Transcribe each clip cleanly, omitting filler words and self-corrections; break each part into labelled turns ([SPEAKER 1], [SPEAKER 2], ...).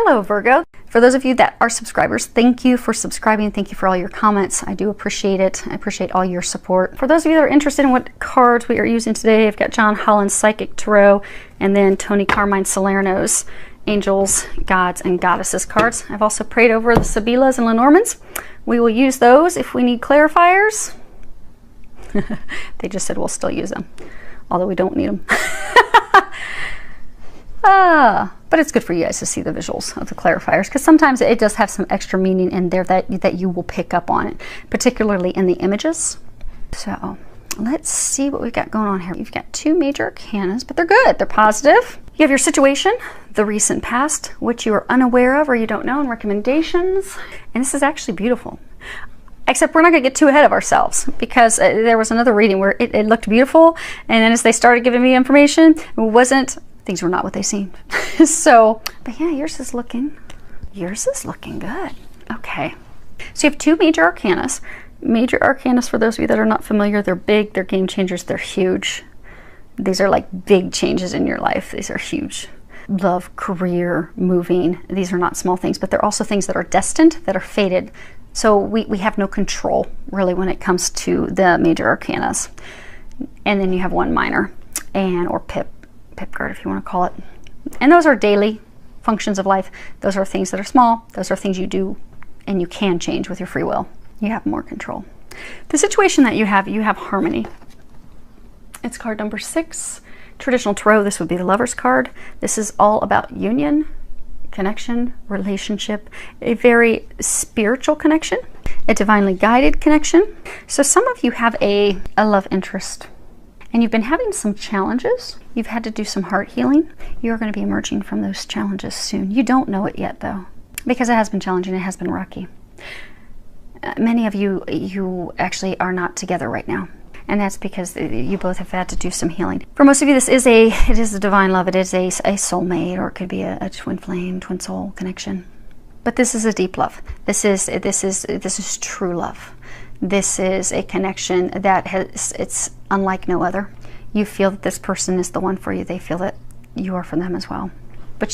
[SPEAKER 1] Hello Virgo. For those of you that are subscribers, thank you for subscribing. Thank you for all your comments. I do appreciate it. I appreciate all your support. For those of you that are interested in what cards we are using today, I've got John Holland's Psychic Tarot and then Tony Carmine Salerno's Angels, Gods, and Goddesses cards. I've also prayed over the Sibylas and Lenormands. We will use those if we need clarifiers. They just said we'll still use them, although we don't need them. But it's good for you guys to see the visuals of the clarifiers, because sometimes it does have some extra meaning in there that you will pick up on it, particularly in the images. So let's see what we've got going on here. You've got two major arcanas, but they're good. They're positive. You have your situation, the recent past, which you are unaware of or you don't know, and recommendations. And this is actually beautiful. Except we're not going to get too ahead of ourselves, because there was another reading where it looked beautiful, and then as they started giving me information, things were not what they seemed. So, but yeah, yours is looking good. Okay. So you have two major arcanas. Major arcanas, for those of you that are not familiar, they're big, they're game changers, they're huge. These are like big changes in your life. These are huge. Love, career, moving. These are not small things, but they're also things that are destined, that are fated. So we have no control really when it comes to the major arcanas. And then you have one minor or pip card, if you want to call it. And those are daily functions of life. Those are things that are small. Those are things you do and you can change with your free will. You have more control. The situation that you have harmony. It's card number 6. Traditional tarot, this would be the Lover's card. This is all about union, connection, relationship, a very spiritual connection, a divinely guided connection. So some of you have a love interest, and you've been having some challenges. You've had to do some heart healing. You're going to be emerging from those challenges soon. You don't know it yet, though, because it has been challenging. It has been rocky. Many of you actually are not together right now, and that's because you both have had to do some healing. For most of you, it is a divine love. It is a soulmate, or it could be a twin flame, twin soul connection. But this is a deep love. This is true love. This is a connection that it's unlike no other. You feel that this person is the one for you. They feel that you are for them as well. But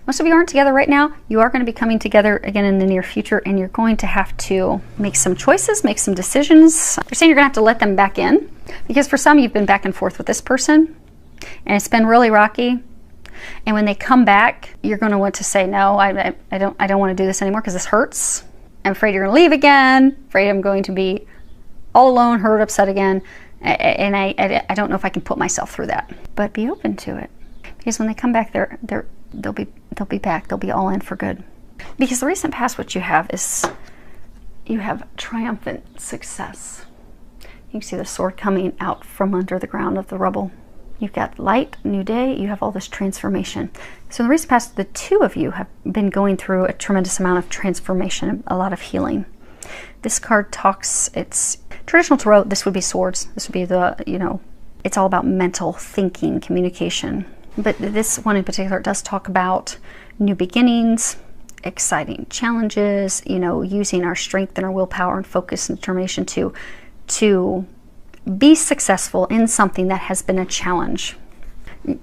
[SPEAKER 1] most of you aren't together right now. You are going to be coming together again in the near future, and you're going to have to make some choices, make some decisions. You're saying you're going to have to let them back in, because for some, you've been back and forth with this person, and it's been really rocky. And when they come back, you're going to want to say, no, I don't want to do this anymore because this hurts. I'm afraid you're going to leave again. Afraid I'm going to be all alone, hurt, upset again. And I don't know if I can put myself through that. But be open to it, because when they come back, they'll be back. They'll be all in for good. Because the recent past, what you have is you have triumphant success. You can see the sword coming out from under the ground of the rubble. You've got light, new day. You have all this transformation. So in the recent past, the two of you have been going through a tremendous amount of transformation, a lot of healing. This card talks, it's traditional tarot. This would be swords. This would be it's all about mental thinking, communication. But this one in particular does talk about new beginnings, exciting challenges, using our strength and our willpower and focus and determination to be successful in something that has been a challenge.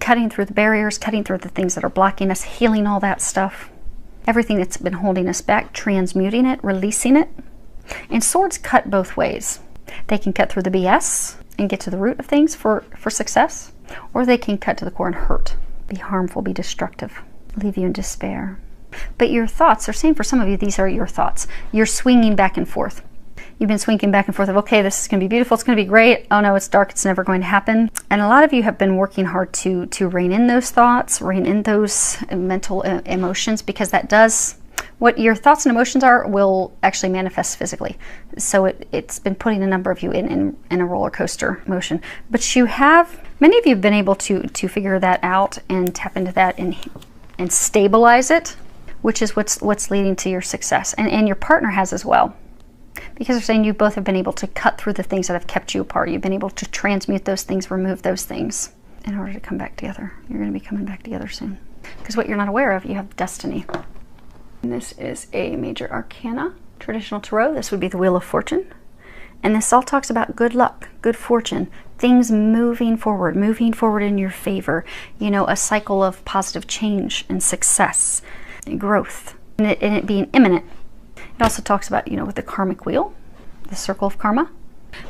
[SPEAKER 1] Cutting through the barriers, cutting through the things that are blocking us, healing all that stuff. Everything that's been holding us back, transmuting it, releasing it. And swords cut both ways. They can cut through the BS and get to the root of things for success, or they can cut to the core and hurt, be harmful, be destructive, leave you in despair. But your thoughts are saying, for some of you, these are your thoughts. You're swinging back and forth. You've been swinging back and forth of, okay, this is going to be beautiful, it's going to be great. Oh no, it's dark, it's never going to happen. And a lot of you have been working hard to rein in those thoughts, rein in those mental emotions, because that does, what your thoughts and emotions are will actually manifest physically. So it's been putting a number of you in a roller coaster motion. But many of you have been able to figure that out and tap into that and stabilize it, which is what's leading to your success. And your partner has as well. Because they're saying you both have been able to cut through the things that have kept you apart. You've been able to transmute those things, remove those things in order to come back together. You're going to be coming back together soon. Because what you're not aware of, you have destiny. And this is a major arcana, traditional tarot. This would be the Wheel of Fortune. And this all talks about good luck, good fortune, things moving forward in your favor. A cycle of positive change and success. growth, and it being imminent. It also talks about, you know, with the karmic wheel, the circle of karma,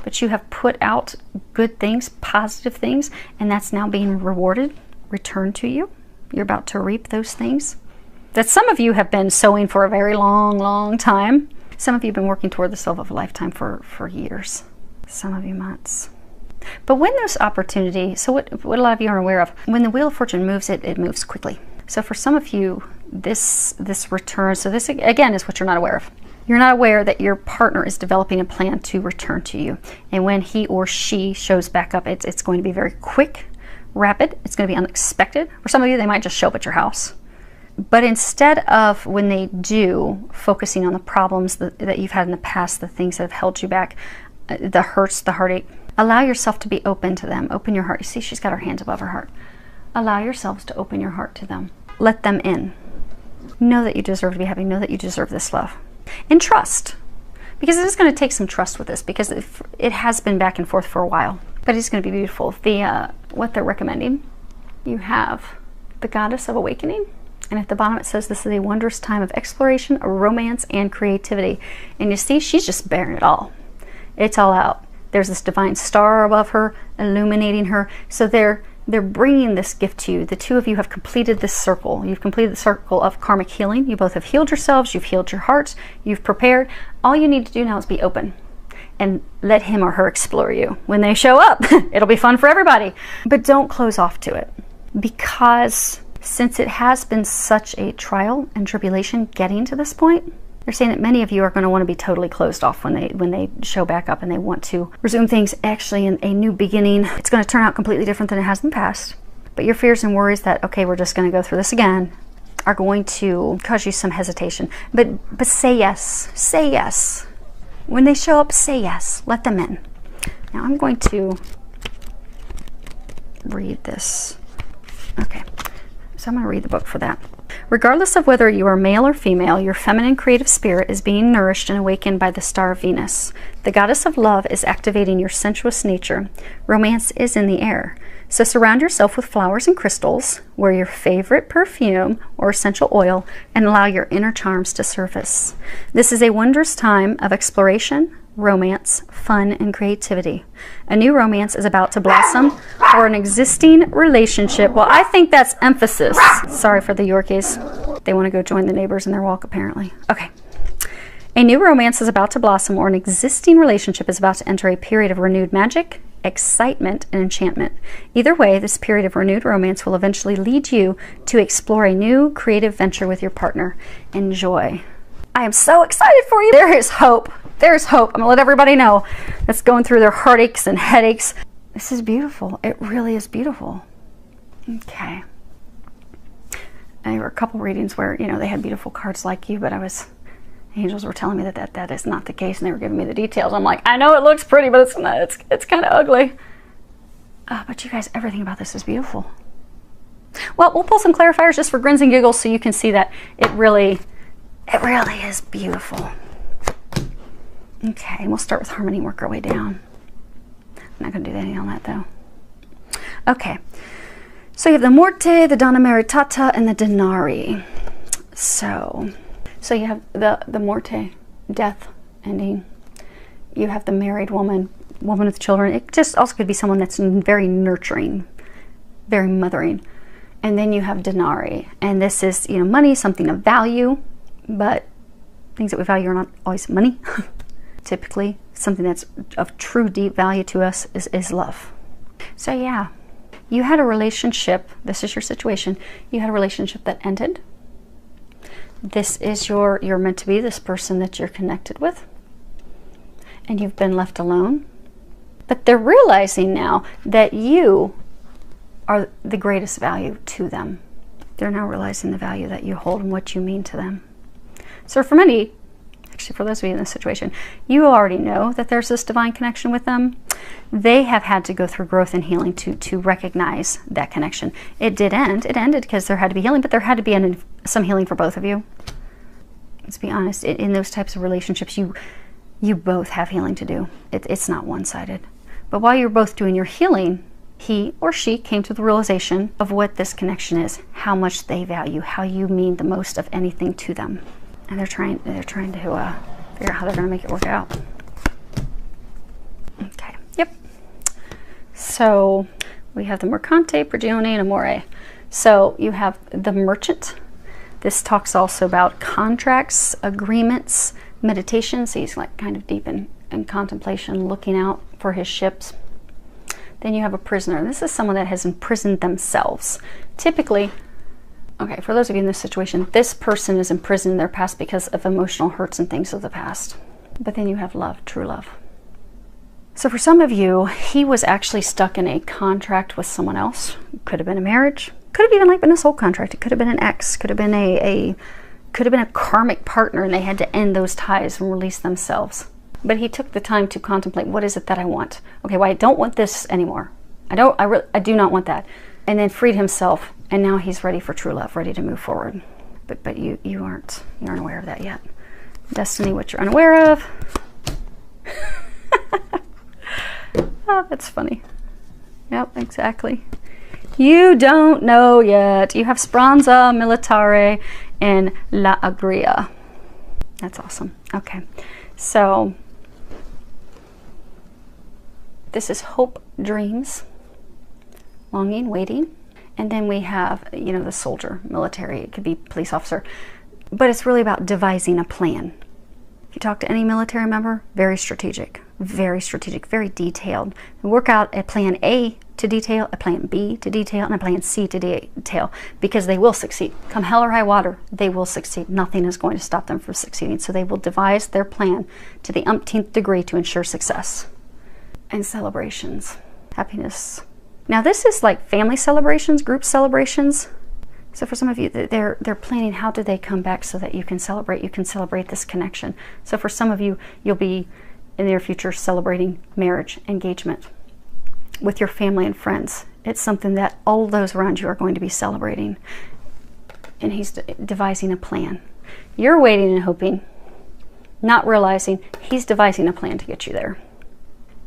[SPEAKER 1] but you have put out good things, positive things, and that's now being rewarded, returned to you. You're about to reap those things that some of you have been sowing for a very long time. Some of you have been working toward the love of a lifetime for years, some of you months. But when those opportunities, so what a lot of you aren't aware of, when the Wheel of Fortune moves, it moves quickly. So for some of you, this return, so this again is what you're not aware of. You're not aware that your partner is developing a plan to return to you. And when he or she shows back up, it's going to be very quick, rapid. It's going to be unexpected. For some of you, they might just show up at your house. But instead of, when they do, focusing on the problems that you've had in the past, the things that have held you back, the hurts, the heartache, allow yourself to be open to them. Open your heart. You see, she's got her hands above her heart. Allow yourselves to open your heart to them. Let them in. Know that you deserve to be happy. Know that you deserve this love. And trust. Because it is going to take some trust with this, because it has been back and forth for a while. But it's going to be beautiful. What they're recommending, you have the Goddess of Awakening. And at the bottom it says this is a wondrous time of exploration, romance, and creativity. And you see, she's just bearing it all. It's all out. There's this divine star above her, illuminating her. So they're bringing this gift to you. The two of you have completed this circle. You've completed the circle of karmic healing. You both have healed yourselves. You've healed your hearts. You've prepared. All you need to do now is be open and let him or her explore you. When they show up, it'll be fun for everybody. But don't close off to it, because since it has been such a trial and tribulation getting to this point, they're saying that many of you are going to want to be totally closed off when they show back up and they want to resume things actually in a new beginning. It's going to turn out completely different than it has in the past. But your fears and worries that, okay, we're just going to go through this again, are going to cause you some hesitation. But say yes. Say yes. When they show up, say yes. Let them in. Now I'm going to read this. Okay. So I'm going to read the book for that. Regardless of whether you are male or female, your feminine creative spirit is being nourished and awakened by the star of Venus. The goddess of love is activating your sensuous nature. Romance is in the air. So surround yourself with flowers and crystals, wear your favorite perfume or essential oil, and allow your inner charms to surface. This is a wondrous time of exploration, romance, fun, and creativity. A new romance is about to blossom, or an existing relationship. Well, I think that's emphasis. Sorry for the Yorkies. They want to go join the neighbors in their walk, apparently. Okay. A new romance is about to blossom, or an existing relationship is about to enter a period of renewed magic, excitement, and enchantment. Either way, this period of renewed romance will eventually lead you to explore a new creative venture with your partner. Enjoy. I am so excited for you. There is hope. There's hope. I'm going to let everybody know that's going through their heartaches and headaches. This is beautiful. It really is beautiful. Okay. There were a couple readings where, you know, they had beautiful cards like you, but the angels were telling me that is not the case, and they were giving me the details. I'm like, I know it looks pretty, but it's not. It's kind of ugly. But you guys, everything about this is beautiful. Well, we'll pull some clarifiers just for grins and giggles so you can see that it really is beautiful. Okay, and we'll start with harmony and work our way down. I'm not going to do anything on that, though. Okay, so you have the Morte, the Donna Maritata, and the Denari. So you have the Morte, death, ending. You have the married woman with children. It just also could be someone that's very nurturing, very mothering. And then you have Denari, and this is, you know, money, something of value, but things that we value are not always money. Typically, something that's of true deep value to us is love. So yeah, you had a relationship, this is your situation, you had a relationship that ended. This is you're meant to be this person that you're connected with, and you've been left alone. But they're realizing now that you are the greatest value to them. They're now realizing the value that you hold and what you mean to them. So for many, actually for those of you in this situation, you already know that there's this divine connection with them. They have had to go through growth and healing to recognize that connection. It did end. It ended because there had to be healing, but there had to be some healing for both of you. Let's be honest, in those types of relationships, you both have healing to do. It's not one-sided. But while you're both doing your healing he or she came to the realization of what this connection is, how much they value, how you mean the most of anything to them. And they're trying to figure out how they're going to make it work out. Okay, yep. So we have the Mercante, Prigione, and Amore. So you have the Merchant. This talks also about contracts, agreements, meditation. So he's like kind of deep in contemplation, looking out for his ships. Then you have a prisoner. This is someone that has imprisoned themselves. Typically, okay, for those of you in this situation, this person is imprisoned in their past because of emotional hurts and things of the past. But then you have love, true love. So for some of you, he was actually stuck in a contract with someone else. Could have been a marriage. Could have even like been a soul contract. It could have been an ex. Could have been a karmic partner, and they had to end those ties and release themselves. But he took the time to contemplate, what is it that I want? Okay, well, I don't want this anymore. I do not want that. And then freed himself, and now he's ready for true love, ready to move forward. But you aren't aware of that yet. Destiny, what you're unaware of. Oh, that's funny. Yep, exactly. You don't know yet. You have Speranza, Militare, and La Agria. That's awesome. Okay, so this is hope, dreams, longing, waiting. And then we have, you know, the soldier, military. It could be police officer. But it's really about devising a plan. If you talk to any military member, very strategic, very detailed. They work out a plan A to detail, a plan B to detail, and a plan C to detail, because they will succeed. Come hell or high water, they will succeed. Nothing is going to stop them from succeeding. So they will devise their plan to the umpteenth degree to ensure success. And celebrations, happiness. Now this is like family celebrations, group celebrations. So for some of you, they're planning how do they come back so that you can celebrate this connection. So for some of you, you'll be in the near future celebrating marriage, engagement with your family and friends. It's something that all those around you are going to be celebrating. And he's devising a plan. You're waiting and hoping, not realizing he's devising a plan to get you there.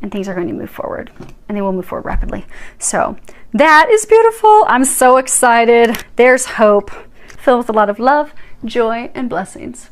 [SPEAKER 1] And things are going to move forward, and they will move forward rapidly. So that is beautiful. I'm so excited. There's hope, filled with a lot of love, joy, and blessings.